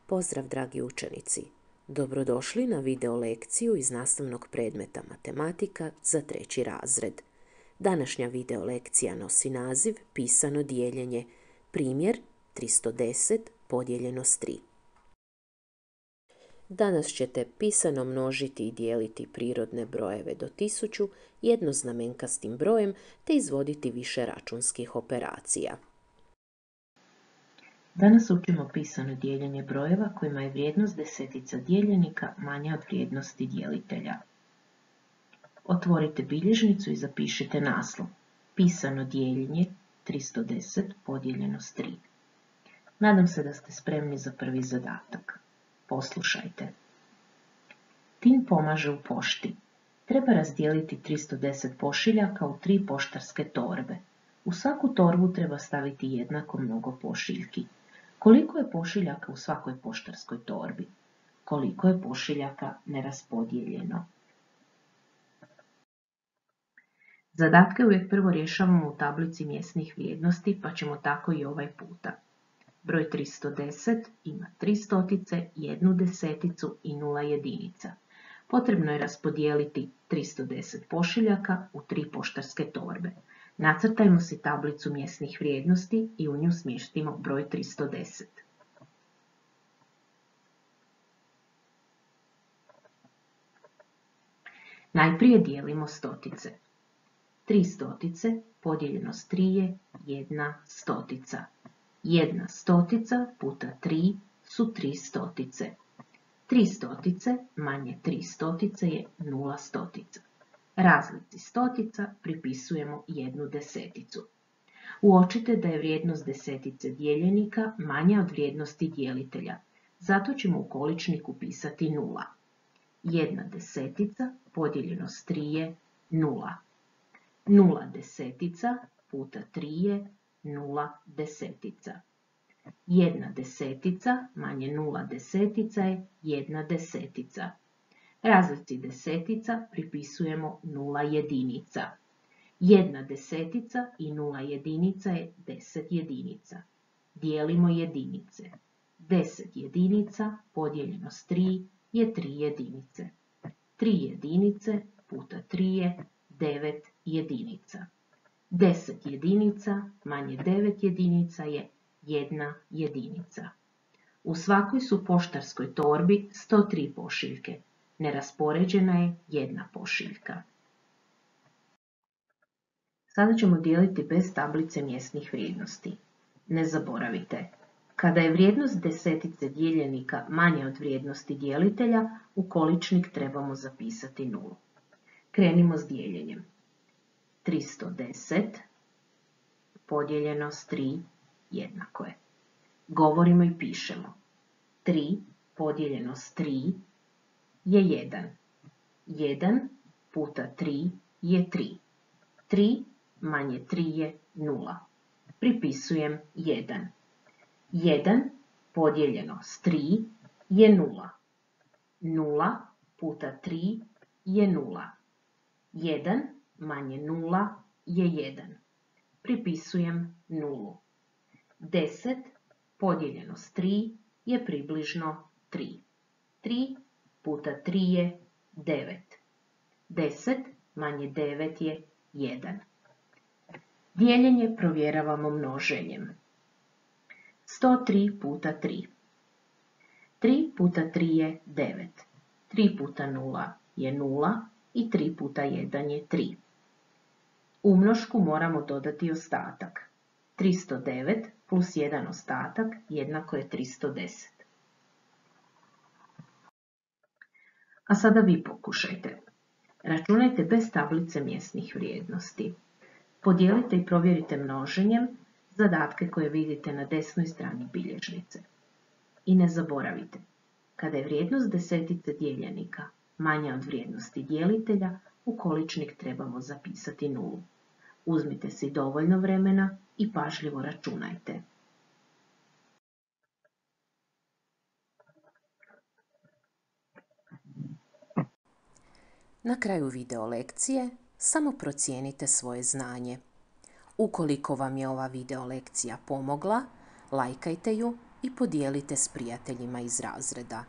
Pozdrav dragi učenici! Dobrodošli na video lekciju iz nastavnog predmeta matematika za 3. razred. Današnja video lekcija nosi naziv Pisano dijeljenje, primjer 310 podijeljeno s 3. Danas ćete pisano množiti i dijeliti prirodne brojeve do 1000 jednoznamenkastim brojem te izvoditi više računskih operacija. Danas učimo pisano dijeljenje brojeva kojima je vrijednost desetica dijeljenika manja od vrijednosti dijelitelja. Otvorite bilježnicu i zapišite naslov. Pisano dijeljenje 310 podijeljeno s 3. Nadam se da ste spremni za prvi zadatak. Poslušajte. Tin pomaže u pošti. Treba razdijeliti 310 pošiljaka u 3 poštarske torbe. U svaku torbu treba staviti jednako mnogo pošiljki. Koliko je pošiljaka u svakoj poštarskoj torbi? Koliko je pošiljaka neraspodijeljeno? Zadatke uvijek prvo rješavamo u tablici mjesnih vrijednosti, pa ćemo tako i ovaj puta. Broj 310 ima 3 stotice, 1 deseticu i 0 jedinica. Potrebno je raspodijeliti 310 pošiljaka u 3 poštarske torbe. Nacrtajmo si tablicu mjesnih vrijednosti i u nju smještimo broj 310. Najprije dijelimo stotice. 3 stotice podijeljeno s 3 je 1 stotica. 1 stotica puta 3 su 3 stotice. 3 stotice manje 3 stotice je 0 stotica. Razlici stotica pripisujemo 1 deseticu. Uočite da je vrijednost desetice dijeljenika manja od vrijednosti dijelitelja, zato ćemo u količnik upisati 0. 1 desetica podijeljeno s 3 je 0. 0 desetica puta 3 je 0 desetica. 1 desetica manje 0 desetica je 1 desetica. Razlici desetica pripisujemo 0 jedinica. 1 desetica i 0 jedinica je 10 jedinica. Dijelimo jedinice. 10 jedinica podijeljeno s 3 je 3 jedinice. 3 jedinice puta 3 je 9 jedinica. 10 jedinica manje 9 jedinica je 1 jedinica. U svakoj su poštarskoj torbi 103 pošiljke. Neraspoređena je 1 pošiljka. Sada ćemo dijeliti bez tablice mjesnih vrijednosti. Ne zaboravite, kada je vrijednost desetice dijeljenika manja od vrijednosti dijelitelja, u količnik trebamo zapisati 0. Krenimo s dijeljenjem. 310 podijeljeno s 3 jednako je. Govorimo i pišemo. 3 podijeljeno s 3 je 1. 1 puta 3 je 3. 3 manje 3 je 0. Pripisujem 1. 1 podijeljeno s 3 je 0. 0 puta 3 je 0. 1 manje 0 je 1. Pripisujem 0. 10 podijeljeno s 3 je približno 3. 3 puta 3 je 9. 10 manje 9 je 1. Dijeljenje provjeravamo množenjem. 103 puta 3. 3 puta 3 je 9. 3 puta 0 je 0 i 3 puta 1 je 3. U mnošku moramo dodati ostatak. 309 plus 1 ostatak jednako je 310. A sada vi pokušajte. Računajte bez tablice mjesnih vrijednosti. Podijelite i provjerite množenjem zadatke koje vidite na desnoj strani bilježnice. I ne zaboravite, kada je vrijednost desetice dijeljenika manja od vrijednosti dijelitelja, u količnik trebamo zapisati 0. Uzmite si dovoljno vremena i pažljivo računajte. Na kraju video lekcije samo procijenite svoje znanje. Ukoliko vam je ova video lekcija pomogla, lajkajte ju i podijelite s prijateljima iz razreda.